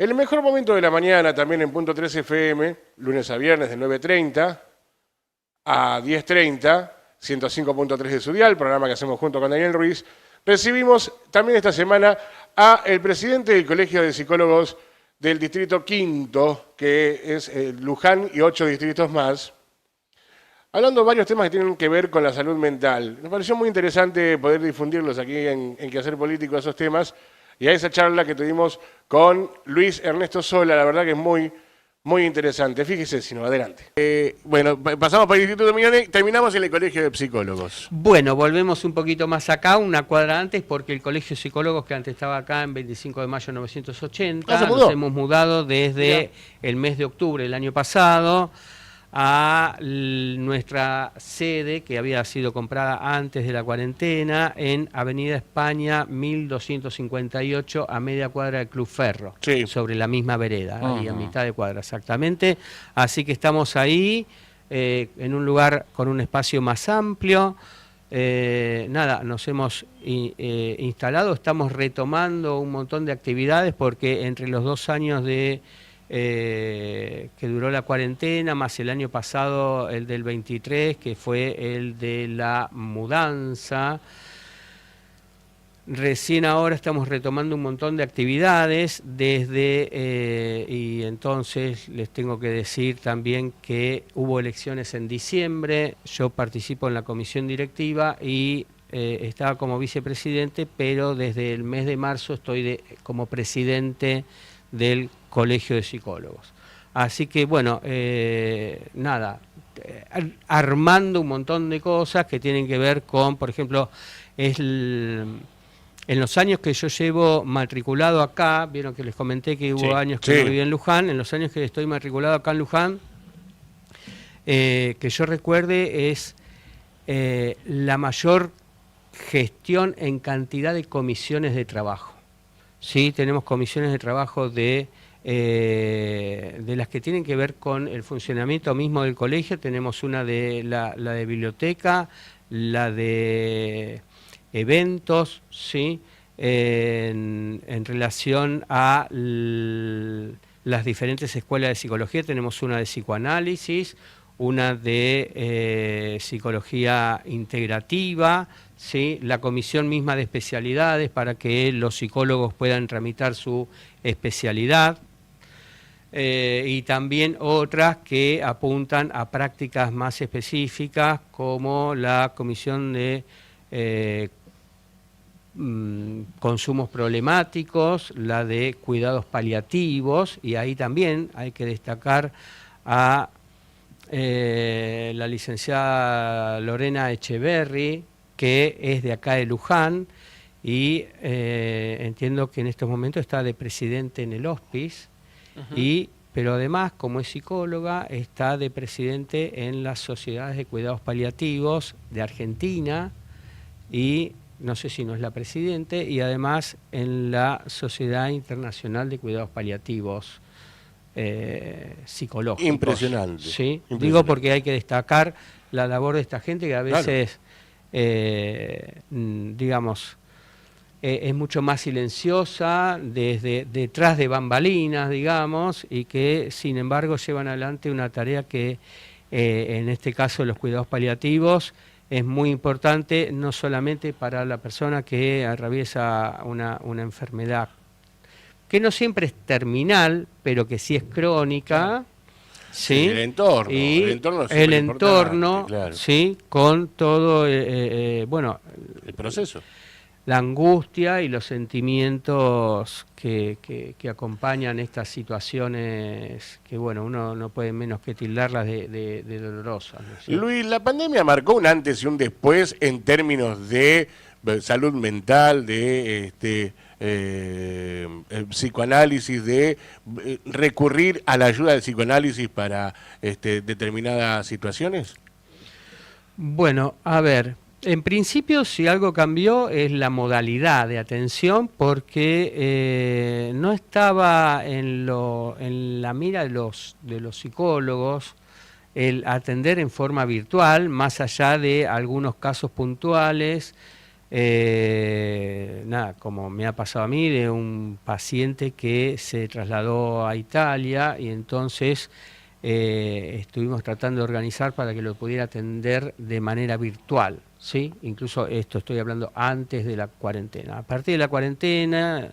El mejor momento de la mañana también en punto 3 FM, lunes a viernes de 9:30 a 10:30, 105.3 de su dial, programa que hacemos junto con Daniel Ruiz. Recibimos también esta semana a el presidente del Colegio de Psicólogos del Distrito Quinto, que es Luján y 8 distritos más, hablando de varios temas que tienen que ver con la salud mental. Nos pareció muy interesante poder difundirlos aquí en Quehacer Político, esos temas, y a esa charla que tuvimos con Luis Ernesto Sola, la verdad que es muy interesante. Fíjese, si no, adelante. Pasamos por el Instituto Miñone, terminamos en el Colegio de Psicólogos. Bueno, volvemos un poquito más acá, una cuadra antes, porque el Colegio de Psicólogos, que antes estaba acá en 25 de mayo de 1980, nos hemos mudado desde el mes de octubre del año pasado a nuestra sede, que había sido comprada antes de la cuarentena, en Avenida España 1258, a media cuadra del Club Ferro, sobre la misma vereda, ahí a mitad de cuadra exactamente. Así que estamos ahí, en un lugar con un espacio más amplio. Nos hemos instalado, estamos retomando un montón de actividades, porque entre los 2 años que duró la cuarentena, más el año pasado, el del 23, que fue el de la mudanza, recién ahora estamos retomando un montón de actividades y entonces les tengo que decir también que hubo elecciones en diciembre. Yo participo en la comisión directiva y estaba como vicepresidente, pero desde el mes de marzo estoy como presidente del Colegio de Psicólogos. Así que bueno, armando un montón de cosas que tienen que ver con, por ejemplo, en los años que yo llevo matriculado acá, vieron que les comenté que hubo años que no viví en Luján, en los años que estoy matriculado acá en Luján, que yo recuerde es la mayor gestión en cantidad de comisiones de trabajo. Sí, tenemos comisiones de trabajo de las que tienen que ver con el funcionamiento mismo del colegio. Tenemos una de la de biblioteca, la de eventos, ¿sí? En relación a las diferentes escuelas de psicología, tenemos una de psicoanálisis, una de psicología integrativa, ¿sí? La comisión misma de especialidades para que los psicólogos puedan tramitar su especialidad, y también otras que apuntan a prácticas más específicas, como la comisión de consumos problemáticos, la de cuidados paliativos, y ahí también hay que destacar a la licenciada Lorena Echeverry, que es de acá de Luján, y entiendo que en estos momentos está de presidente en el hospice, pero además, como es psicóloga, está de presidente en las sociedades de cuidados paliativos de Argentina, y no sé si no es la presidente, y además en la Sociedad Internacional de Cuidados Paliativos Psicológicos. Impresionante. ¿Sí? Impresionante. Digo porque hay que destacar la labor de esta gente, que a veces, es mucho más silenciosa, desde detrás de bambalinas, digamos, y que sin embargo llevan adelante una tarea que en este caso los cuidados paliativos es muy importante, no solamente para la persona que atraviesa una enfermedad que no siempre es terminal, pero que sí es crónica. ¿Sí? El entorno. Y el entorno, claro. ¿Sí? Con todo, el proceso. La angustia y los sentimientos que acompañan estas situaciones, que bueno, uno no puede menos que tildarlas de dolorosas, ¿no es cierto? Luis, la pandemia marcó un antes y un después en términos de salud mental, de psicoanálisis, de recurrir a la ayuda del psicoanálisis para determinadas situaciones. Bueno, a ver, en principio, si algo cambió es la modalidad de atención, porque no estaba en la mira de los psicólogos el atender en forma virtual, más allá de algunos casos puntuales Nada, como me ha pasado a mí, de un paciente que se trasladó a Italia y entonces estuvimos tratando de organizar para que lo pudiera atender de manera virtual, ¿sí? Incluso esto estoy hablando antes de la cuarentena. A partir de la cuarentena,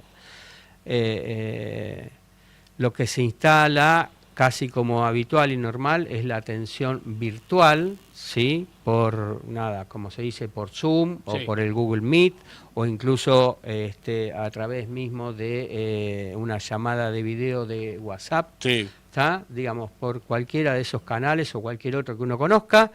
lo que se instala casi como habitual y normal es la atención virtual, ¿sí? Por nada, como se dice, por Zoom o por el Google Meet o incluso a través mismo de una llamada de video de WhatsApp, ¿tá? Digamos, por cualquiera de esos canales o cualquier otro que uno conozca.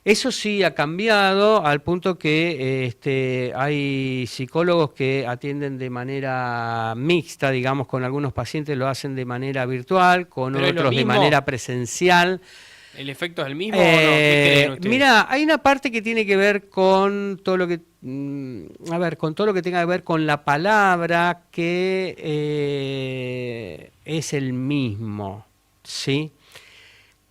Eso sí ha cambiado al punto que hay psicólogos que atienden de manera mixta, digamos, con algunos pacientes lo hacen de manera virtual, con otros de manera presencial. ¿El efecto es el mismo o no? ¿Qué creen ustedes? Mira, hay una parte que tiene que ver con todo lo que, con todo lo que tenga que ver con la palabra, que es el mismo, ¿sí?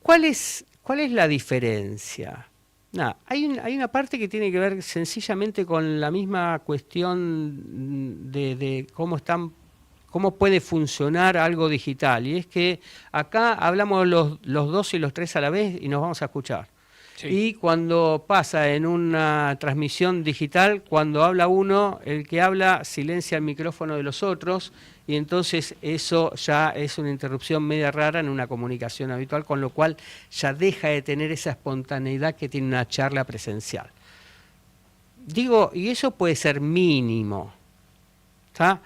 ¿Cuál es la diferencia? Nada, hay una parte que tiene que ver sencillamente con la misma cuestión de cómo puede funcionar algo digital. Y es que acá hablamos los dos y los tres a la vez y nos vamos a escuchar. Sí. Y cuando pasa en una transmisión digital, cuando habla uno, el que habla silencia el micrófono de los otros y entonces eso ya es una interrupción media rara en una comunicación habitual, con lo cual ya deja de tener esa espontaneidad que tiene una charla presencial. Digo, y eso puede ser mínimo, ¿está?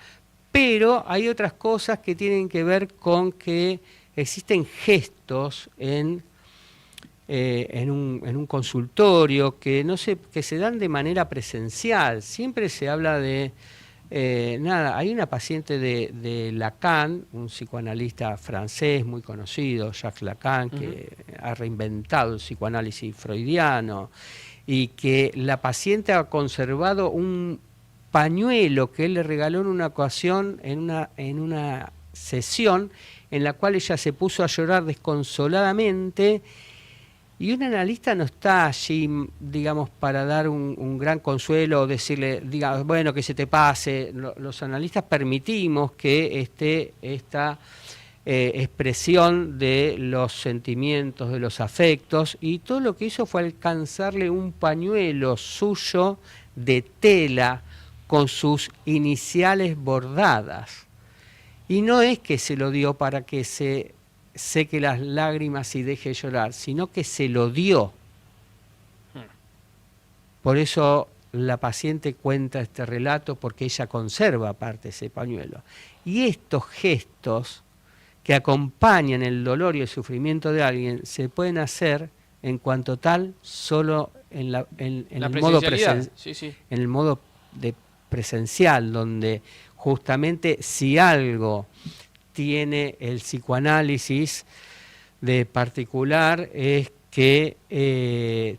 Pero hay otras cosas que tienen que ver con que existen gestos en un consultorio que se dan de manera presencial. Siempre se habla de hay una paciente de Lacan, un psicoanalista francés muy conocido, Jacques Lacan, que ha reinventado el psicoanálisis freudiano, y que la paciente ha conservado un pañuelo que él le regaló en una ocasión, en una sesión en la cual ella se puso a llorar desconsoladamente. Y un analista no está allí, digamos, para dar un gran consuelo o decirle, diga, bueno, que se te pase. Los analistas permitimos que esté esta expresión de los sentimientos, de los afectos, y todo lo que hizo fue alcanzarle un pañuelo suyo de tela con sus iniciales bordadas. Y no es que se lo dio para que se seque las lágrimas y deje de llorar, sino que se lo dio. Por eso la paciente cuenta este relato, porque ella conserva aparte ese pañuelo. Y estos gestos que acompañan el dolor y el sufrimiento de alguien se pueden hacer en cuanto tal solo en el modo de presencial, donde justamente si algo tiene el psicoanálisis de particular es que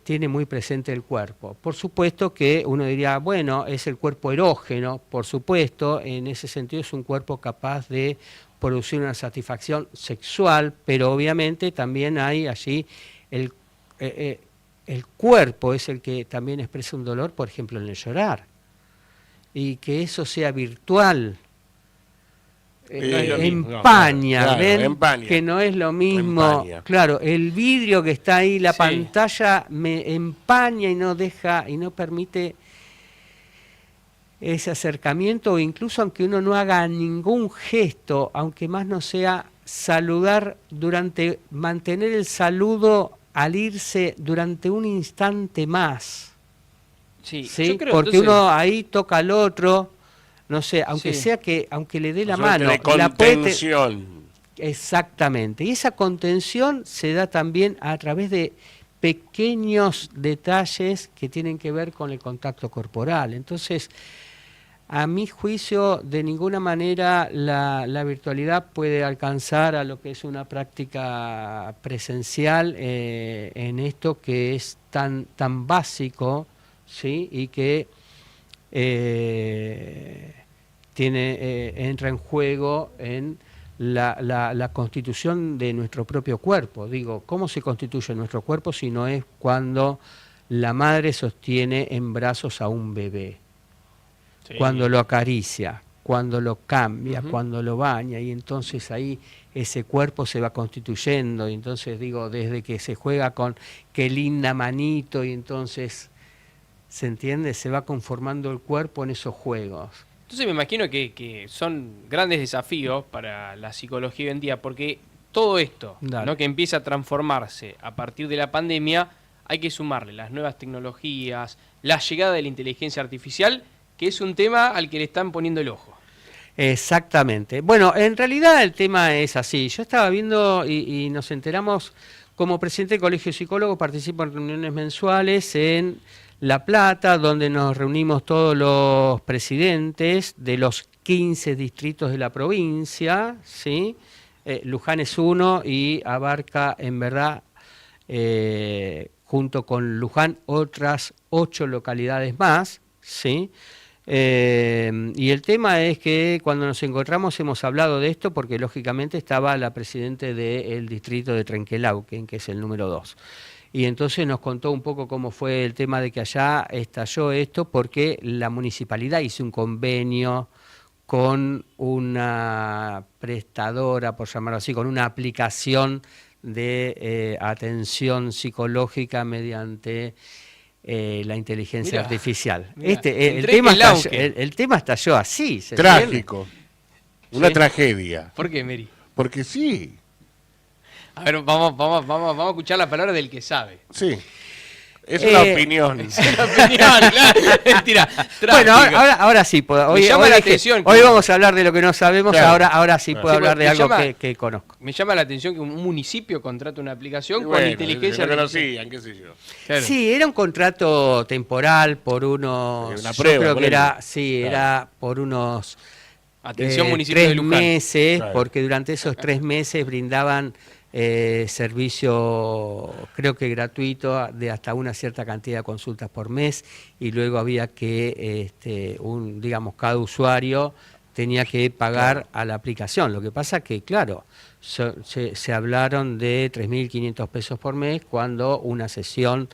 tiene muy presente el cuerpo. Por supuesto que uno diría, bueno, es el cuerpo erógeno, por supuesto, en ese sentido es un cuerpo capaz de producir una satisfacción sexual, pero obviamente también hay allí el cuerpo es el que también expresa un dolor, por ejemplo, en el llorar. Y que eso sea virtual, empaña, empaña, que no es lo mismo. Empaña. Claro, el vidrio que está ahí, la pantalla me empaña y no deja y no permite ese acercamiento, o incluso aunque uno no haga ningún gesto, aunque más no sea saludar mantener el saludo al irse durante un instante más. Sí, yo creo, porque entonces uno ahí toca al otro. No sé, aunque sea que, aunque le dé la mano, de contención. Exactamente. Y esa contención se da también a través de pequeños detalles que tienen que ver con el contacto corporal. Entonces, a mi juicio, de ninguna manera la virtualidad puede alcanzar a lo que es una práctica presencial en esto que es tan básico, ¿sí? Y que entra en juego en la constitución de nuestro propio cuerpo. Digo, ¿cómo se constituye nuestro cuerpo si no es cuando la madre sostiene en brazos a un bebé. Sí. Cuando lo acaricia, cuando lo cambia, cuando lo baña, y entonces ahí ese cuerpo se va constituyendo, y entonces digo, desde que se juega con qué linda manito, y entonces, ¿se entiende? Se va conformando el cuerpo en esos juegos. Entonces me imagino que son grandes desafíos para la psicología hoy en día, porque todo esto, ¿no?, que empieza a transformarse a partir de la pandemia, hay que sumarle las nuevas tecnologías, la llegada de la inteligencia artificial, que es un tema al que le están poniendo el ojo. Exactamente. Bueno, en realidad el tema es así. Yo estaba viendo y nos enteramos, como presidente del Colegio de Psicólogos, participo en reuniones mensuales en La Plata, donde nos reunimos todos los presidentes de los 15 distritos de la provincia, ¿sí? Luján es uno y abarca, en verdad, junto con Luján, otras 8 localidades más, ¿sí? Y el tema es que cuando nos encontramos hemos hablado de esto porque lógicamente estaba la presidente del distrito de Trenquelauquen, que es el número 2. Y entonces nos contó un poco cómo fue el tema de que allá estalló esto, porque la municipalidad hizo un convenio con una prestadora, por llamarlo así, con una aplicación de atención psicológica mediante la inteligencia artificial. El tema estalló así. Trágico. Una tragedia. ¿Por qué, Mary? Porque sí. A ver, vamos a escuchar la palabra del que sabe. Sí. Es una opinión. Es una opinión, claro. Mentira. Bueno, ahora sí puedo. Hoy vamos a hablar de lo que no sabemos, claro. ahora sí puedo hablar de algo que conozco. Me llama la atención que un municipio contrate una aplicación con inteligencia artificial. Qué sé yo. Claro. Sí, era un contrato temporal por unos... Una prueba, yo creo que era, claro. Era por unos... Atención, municipio de 3 meses, claro. Porque durante esos 3 meses brindaban servicio, creo que gratuito, de hasta una cierta cantidad de consultas por mes, y luego había que, digamos, cada usuario tenía que pagar a la aplicación. Lo que pasa que, claro, se hablaron de 3.500 pesos por mes, cuando una sesión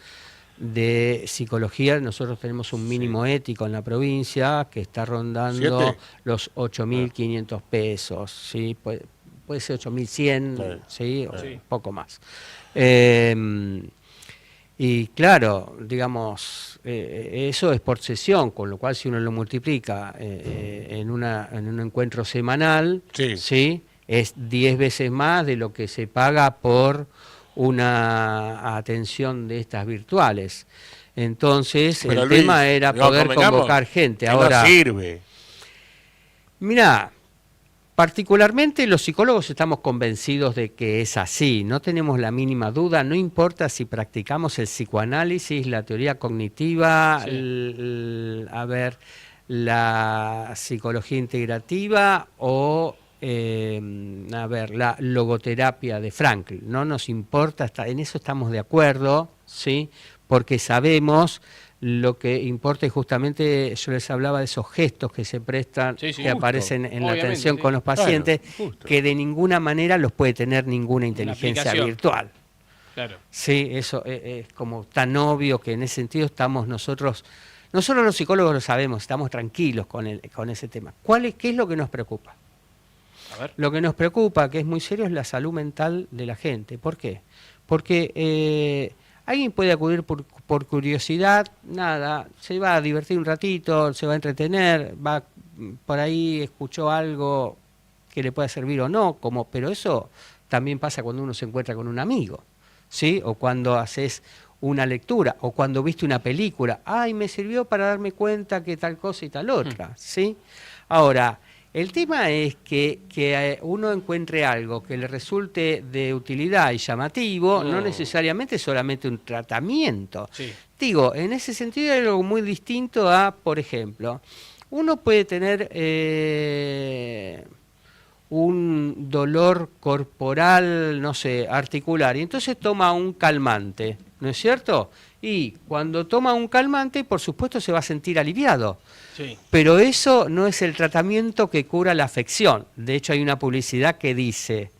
de psicología, nosotros tenemos un mínimo ético en la provincia que está rondando los 8.500 pesos, ¿sí? Puede ser 8.100, ¿sí? O un poco más. Y claro, digamos, eso es por sesión, con lo cual si uno lo multiplica en un encuentro semanal, ¿sí? Es 10 veces más de lo que se paga por una atención de estas virtuales. Entonces, pero el Luis, tema era poder convocar gente. Ahora, no sirve. Mirá, particularmente los psicólogos estamos convencidos de que es así, no tenemos la mínima duda, no importa si practicamos el psicoanálisis, la teoría cognitiva, la psicología integrativa o la logoterapia de Frankl. No nos importa, en eso estamos de acuerdo, ¿sí? Porque sabemos lo que importa, y justamente yo les hablaba de esos gestos que se prestan, que aparecen en la atención con los pacientes, que de ninguna manera los puede tener ninguna inteligencia virtual. Claro. Sí, eso es como tan obvio que en ese sentido estamos nosotros los psicólogos lo sabemos, estamos tranquilos con ese tema. ¿Qué es lo que nos preocupa? A ver. Lo que nos preocupa, que es muy serio, es la salud mental de la gente. ¿Por qué? Porque alguien puede acudir por curiosidad, nada, se va a divertir un ratito, se va a entretener, va por ahí, escuchó algo que le pueda servir o no, pero eso también pasa cuando uno se encuentra con un amigo, ¿sí? O cuando haces una lectura, o cuando viste una película, ¡ay, me sirvió para darme cuenta que tal cosa y tal otra! ¿Sí? Ahora, el tema es que uno encuentre algo que le resulte de utilidad y llamativo, no necesariamente solamente un tratamiento. Sí. Digo, en ese sentido hay algo muy distinto a, por ejemplo, uno puede tener un dolor corporal, no sé, articular, y entonces toma un calmante, ¿no es cierto? Y cuando toma un calmante, por supuesto, se va a sentir aliviado. Sí. Pero eso no es el tratamiento que cura la afección. De hecho, hay una publicidad que dice,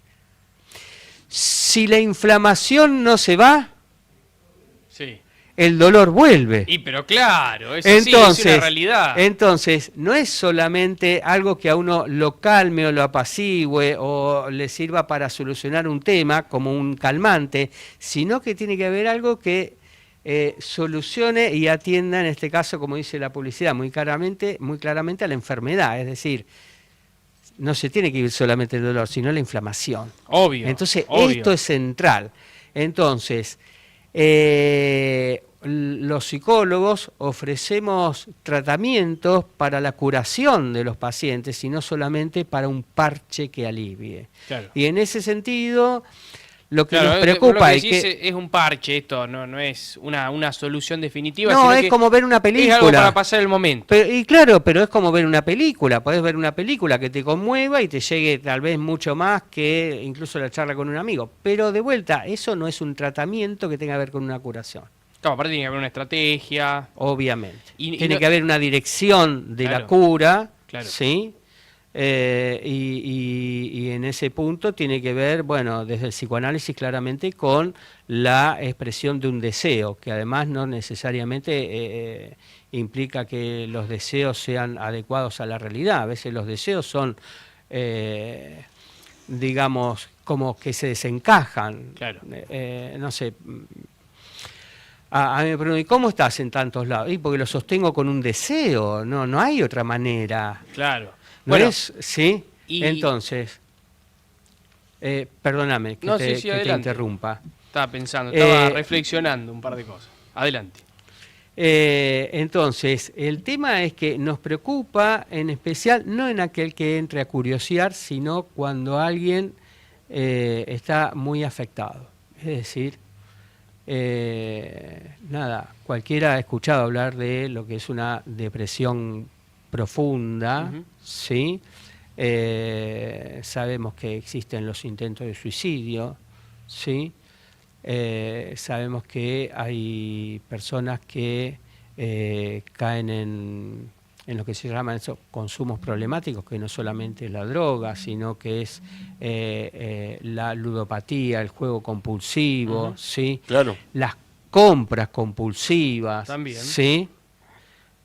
si la inflamación no se va, sí, el dolor vuelve. Pero claro, eso entonces, sí, es una realidad. Entonces, no es solamente algo que a uno lo calme o lo apacigüe o le sirva para solucionar un tema como un calmante, sino que tiene que haber algo que solucione y atienda, en este caso, como dice la publicidad, muy claramente a la enfermedad. Es decir, no se tiene que ir solamente el dolor, sino la inflamación. Obvio. Entonces, obvio. esto es central. Entonces, los psicólogos ofrecemos tratamientos para la curación de los pacientes y no solamente para un parche que alivie. Claro. Y en ese sentido, lo que nos preocupa es que es un parche esto, no es una solución definitiva. No, es como ver una película. Es algo para pasar el momento. Pero es como ver una película. Podés ver una película que te conmueva y te llegue tal vez mucho más que incluso la charla con un amigo. Pero de vuelta, eso no es un tratamiento que tenga que ver con una curación. Claro, aparte tiene que haber una estrategia. Obviamente. Tiene que haber una dirección de la cura, ¿sí? Y en ese punto tiene que ver, bueno, desde el psicoanálisis claramente con la expresión de un deseo, que además no necesariamente implica que los deseos sean adecuados a la realidad. A veces los deseos son, digamos, como que se desencajan. Claro. No sé. A mí me preguntan, ¿y cómo estás en tantos lados? Y porque lo sostengo con un deseo, no hay otra manera. Claro. ¿No es? ¿Sí? Entonces, perdóname que te interrumpa. Estaba pensando, estaba reflexionando un par de cosas. Adelante. Entonces, el tema es que nos preocupa en especial, no en aquel que entre a curiosear, sino cuando alguien está muy afectado. Es decir, cualquiera ha escuchado hablar de lo que es una depresión profunda, ¿sí? Sabemos que existen los intentos de suicidio, ¿sí? Sabemos que hay personas que caen en lo que se llaman esos consumos problemáticos, que no solamente es la droga, sino que es la ludopatía, el juego compulsivo, ¿sí? Claro. Las compras compulsivas, también, ¿sí?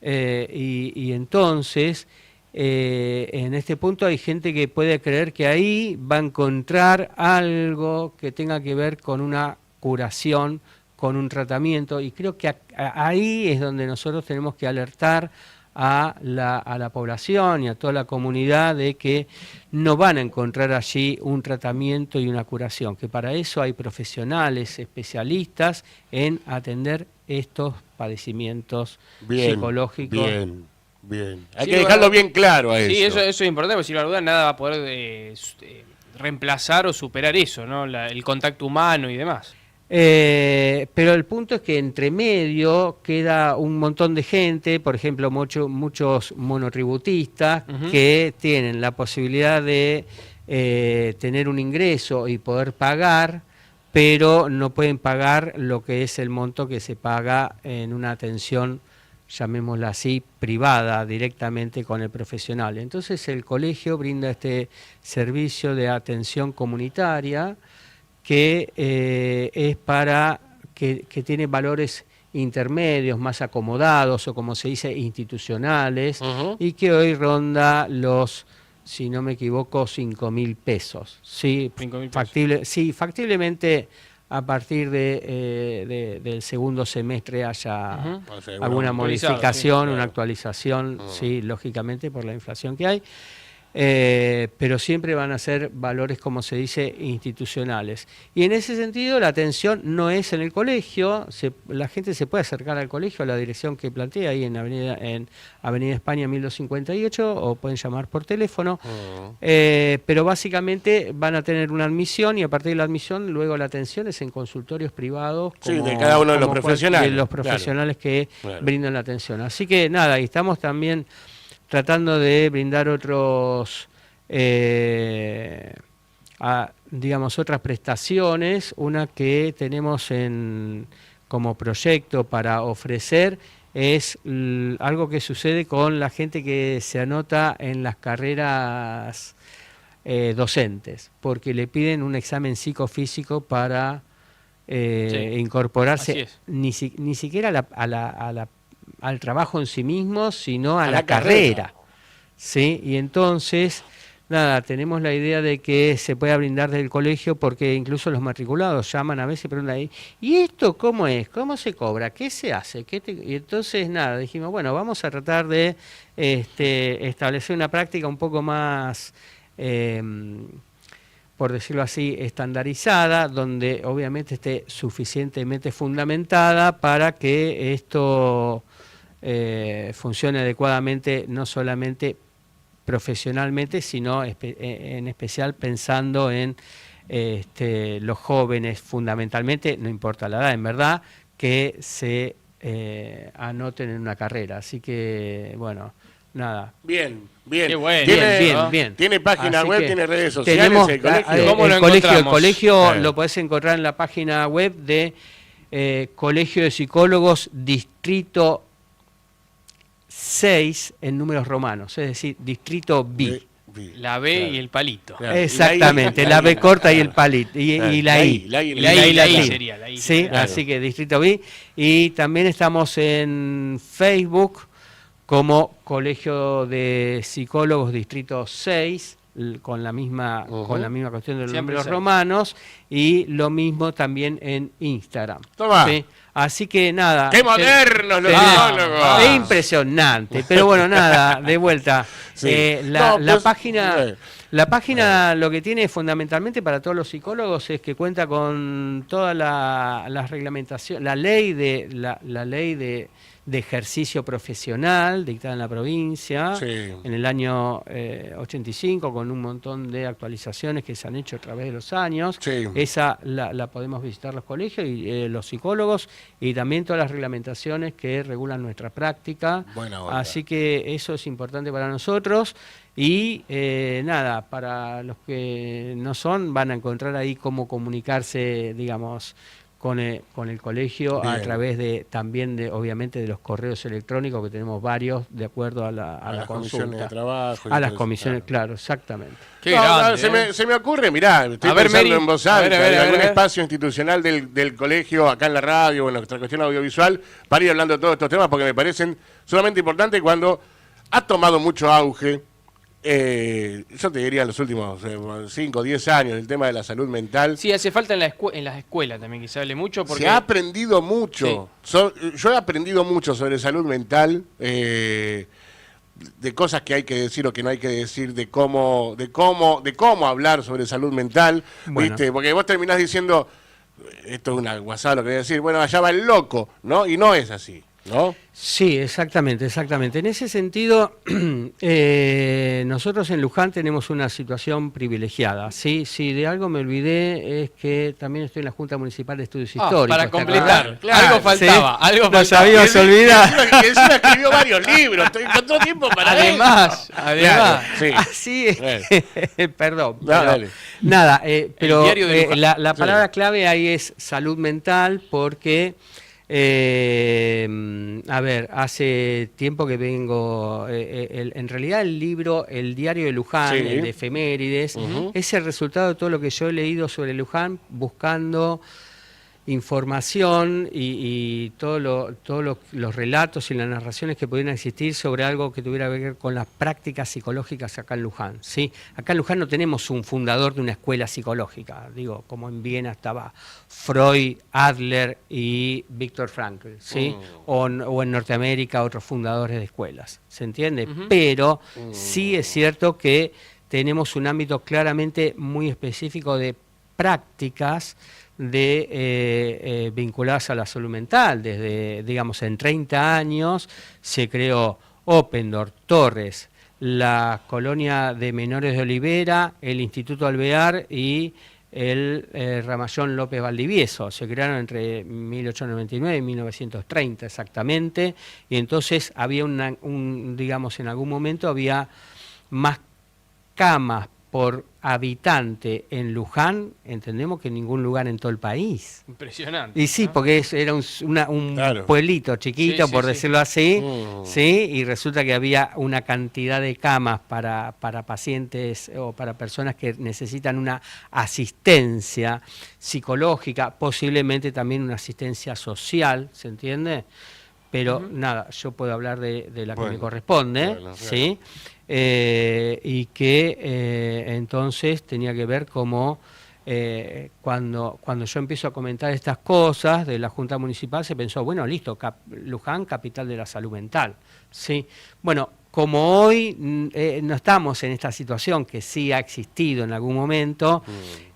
Y entonces, en este punto hay gente que puede creer que ahí va a encontrar algo que tenga que ver con una curación, con un tratamiento, y creo que ahí es donde nosotros tenemos que alertar a la población y a toda la comunidad de que no van a encontrar allí un tratamiento y una curación, que para eso hay profesionales, especialistas en atender estos padecimientos psicológicos. Bien. Hay que dejarlo bien claro a eso. Sí, eso es importante, porque sin duda nada va a poder reemplazar o superar eso, ¿no? El contacto humano y demás. Pero el punto es que entre medio queda un montón de gente, por ejemplo, muchos monotributistas que tienen la posibilidad de tener un ingreso y poder pagar, pero no pueden pagar lo que es el monto que se paga en una atención, llamémosla así, privada, directamente con el profesional. Entonces el colegio brinda este servicio de atención comunitaria que es para que tiene valores intermedios, más acomodados o como se dice, institucionales, y que hoy ronda los, si no me equivoco, 5.000 pesos. Sí, 5.000 pesos. Factiblemente a partir del segundo semestre haya alguna modificación, una actualización, sí, lógicamente por la inflación que hay. Pero siempre van a ser valores, como se dice, institucionales. Y en ese sentido la atención no es en el colegio, la gente se puede acercar al colegio a la dirección que plantea ahí en Avenida España 1258, o pueden llamar por teléfono, pero básicamente van a tener una admisión, y a partir de la admisión luego la atención es en consultorios privados, como, de cada uno de los profesionales. De los profesionales que brindan la atención. Así que nada, y estamos también tratando de brindar otros, digamos, otras prestaciones. Una que tenemos como proyecto para ofrecer es algo que sucede con la gente que se anota en las carreras docentes, porque le piden un examen psicofísico para incorporarse ni siquiera al trabajo en sí mismo, sino a la carrera. ¿Sí? Y entonces, nada, tenemos la idea de que se pueda brindar desde el colegio, porque incluso los matriculados llaman a veces y preguntan, ¿y esto cómo es? ¿Cómo se cobra? ¿Qué se hace? Y entonces, nada, dijimos, bueno, vamos a tratar de establecer una práctica un poco más, por decirlo así, estandarizada, donde obviamente esté suficientemente fundamentada para que esto funcione adecuadamente, no solamente profesionalmente, sino en especial pensando en los jóvenes fundamentalmente, no importa la edad, en verdad, que se anoten en una carrera. Así que, bueno, nada. Bien. Qué bueno. Bien. Tiene página Así web, tiene redes sociales, tenemos, el colegio. ¿Cómo lo el encontramos? colegio lo podés encontrar en la página web de Colegio de Psicólogos Distrito 6 en números romanos, es decir, Distrito B. La B y el palito. Claro. Exactamente, la B corta y el palito, y la I. La I sería la I. Sí, claro. así que Distrito B. Y también estamos en Facebook como Colegio de Psicólogos Distrito 6, con la misma cuestión de los números romanos, y lo mismo también en Instagram. Toma. ¿Sí? Así que nada. ¡Qué modernos los psicólogos! Es impresionante, pero bueno, nada, de vuelta. Sí. La página lo que tiene fundamentalmente para todos los psicólogos es que cuenta con toda la reglamentación, la ley de ejercicio profesional dictada en la provincia en el año 85, con un montón de actualizaciones que se han hecho a través de los años. Esa la podemos visitar los colegios y los psicólogos, y también todas las reglamentaciones que regulan nuestra práctica. Así que eso es importante para nosotros. Y nada, para los que no son, van a encontrar ahí cómo comunicarse, digamos, con el colegio. Bien. A través también obviamente de los correos electrónicos, que tenemos varios, de acuerdo a la consulta. Comisiones de trabajo. A las comisiones, claro, exactamente. Qué grande, se me ocurre, mirá, estoy pensando en voz alta, en algún espacio institucional del colegio, acá en la radio, en nuestra cuestión audiovisual, para ir hablando de todos estos temas, porque me parecen sumamente importantes cuando ha tomado mucho auge. Yo te diría en los últimos 5 o 10 años el tema de la salud mental. Sí, hace falta en las escuelas también que se hable mucho, porque se ha aprendido mucho. Sí. Yo he aprendido mucho sobre salud mental, de cosas que hay que decir o que no hay que decir, de cómo hablar sobre salud mental, bueno. ¿Viste? Porque vos terminás diciendo, esto es una guasada lo que voy a decir, bueno, allá va el loco, ¿no? Y no es así, ¿no? Sí, exactamente. En ese sentido, nosotros en Luján tenemos una situación privilegiada. Sí, de algo me olvidé, es que también estoy en la Junta Municipal de Estudios Históricos. Para completar, algo faltaba. ¿Sí? Algo nos habíamos olvidado. Y encima escribió varios libros, encontró tiempo para además. Sí. Así es. Perdón. Pero la palabra clave ahí es salud mental, porque hace tiempo que vengo, en realidad el libro El Diario de Luján, el de efemérides, es el resultado de todo lo que yo he leído sobre Luján, buscando información y todos los relatos y las narraciones que pudieran existir sobre algo que tuviera que ver con las prácticas psicológicas acá en Luján. ¿Sí? Acá en Luján no tenemos un fundador de una escuela psicológica, digo, como en Viena estaba Freud, Adler y Viktor Frankl, ¿sí? O en Norteamérica otros fundadores de escuelas, ¿se entiende? Pero sí es cierto que tenemos un ámbito claramente muy específico de prácticas vinculadas a la salud mental. Desde, digamos, en 30 años se creó Opendorf, Torres, la Colonia de Menores de Olivera, el Instituto Alvear y el Ramallón López Valdivieso. Se crearon entre 1899 y 1930 exactamente, y entonces había digamos, en algún momento había más camas por habitante en Luján, entendemos que en ningún lugar en todo el país. Impresionante. Y sí, ¿no? Porque era un claro. pueblito chiquito, por decirlo así, ¿sí? Y resulta que había una cantidad de camas para pacientes o para personas que necesitan una asistencia psicológica, posiblemente también una asistencia social, ¿se entiende? Pero nada, yo puedo hablar de la que me corresponde, ¿sí? Y que entonces tenía que ver como cuando yo empiezo a comentar estas cosas de la Junta Municipal, se pensó, bueno, listo, Luján, capital de la salud mental, ¿sí? Bueno, como hoy no estamos en esta situación que sí ha existido en algún momento,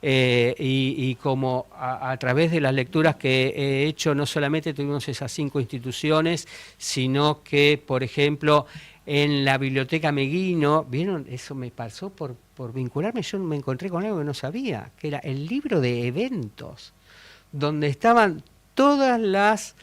y como a través de las lecturas que he hecho, no solamente tuvimos esas 5 instituciones, sino que, por ejemplo, en la Biblioteca Meguino, ¿vieron? Eso me pasó por vincularme, yo me encontré con algo que no sabía, que era el libro de eventos, donde estaban todas las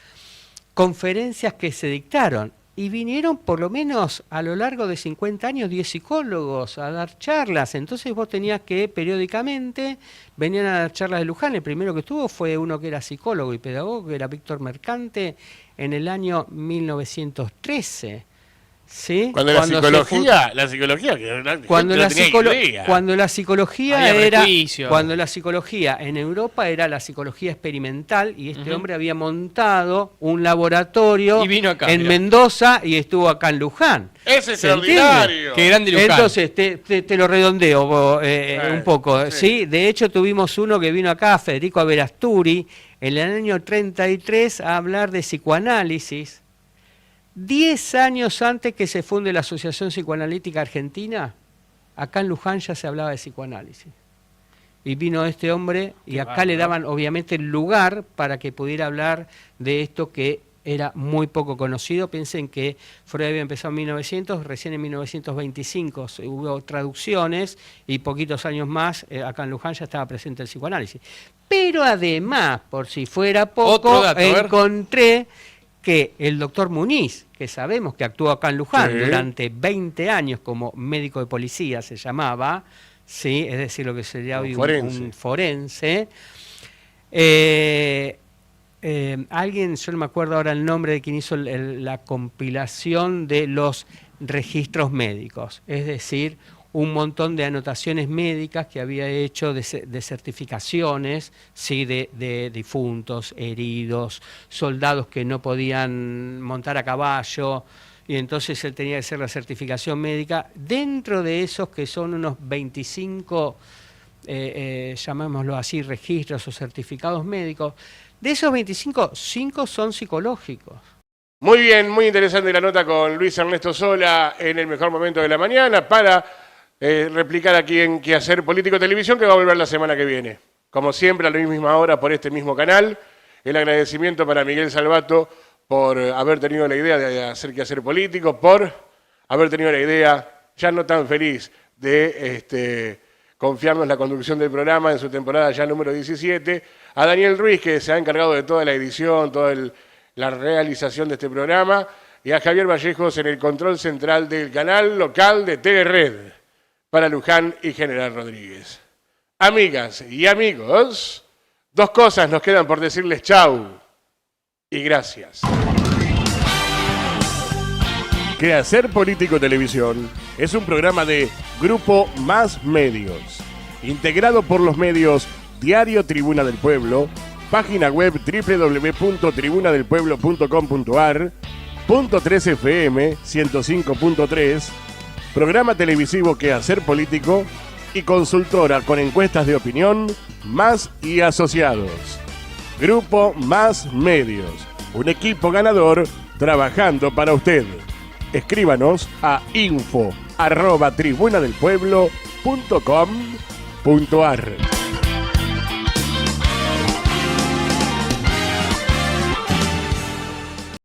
conferencias que se dictaron. Y vinieron por lo menos a lo largo de 50 años 10 psicólogos a dar charlas. Entonces vos tenías que periódicamente venían a dar charlas de Luján. El primero que estuvo fue uno que era psicólogo y pedagogo, que era Víctor Mercante, en el año 1913. ¿Sí? Cuando la psicología en Europa era la psicología experimental, y este hombre había montado un laboratorio en Mendoza y estuvo acá en Luján. ¡Es extraordinario! ¡Qué grande Luján! Entonces, te lo redondeo un poco. ¿sí? De hecho, tuvimos uno que vino acá, Federico Averasturi, en el año 33 a hablar de psicoanálisis. 10 años antes que se funde la Asociación Psicoanalítica Argentina, acá en Luján ya se hablaba de psicoanálisis. Y vino este hombre y acá le daban obviamente el lugar para que pudiera hablar de esto que era muy poco conocido. Piensen que Freud había empezado en 1900, recién en 1925 hubo traducciones y poquitos años más acá en Luján ya estaba presente el psicoanálisis. Pero además, por si fuera poco, encontré que el doctor Muniz, que sabemos que actuó acá en Luján durante 20 años como médico de policía, se llamaba, ¿sí? Es decir, lo que sería hoy un forense. Alguien, yo no me acuerdo ahora el nombre de quien hizo la compilación de los registros médicos, es decir, un montón de anotaciones médicas que había hecho de certificaciones, ¿sí? de difuntos, heridos, soldados que no podían montar a caballo, y entonces él tenía que hacer la certificación médica. Dentro de esos, que son unos 25, llamémoslo así, registros o certificados médicos, de esos 25, 5 son psicológicos. Muy bien, muy interesante la nota con Luis Ernesto Sola en el mejor momento de la mañana para replicar aquí en Qué Hacer Político Televisión, que va a volver la semana que viene. Como siempre, a la misma hora, por este mismo canal. El agradecimiento para Miguel Salvato por haber tenido la idea de hacer Qué Hacer Político, por haber tenido la idea, ya no tan feliz, de confiarnos la conducción del programa en su temporada ya número 17. A Daniel Ruiz, que se ha encargado de toda la edición, toda la realización de este programa. Y a Javier Vallejos en el control central del canal local de Telered para Luján y General Rodríguez. Amigas y amigos, 2 cosas nos quedan por decirles chau y gracias. Qué Hacer Político Televisión es un programa de Grupo Más Medios, integrado por los medios Diario Tribuna del Pueblo, página web www.tribunadelpueblo.com.ar, Punto 3 FM 105.3, programa televisivo Qué Hacer Político y consultora con encuestas de opinión Más y Asociados. Grupo Más Medios, un equipo ganador trabajando para usted. Escríbanos a info@tribunadelpueblo.com.ar.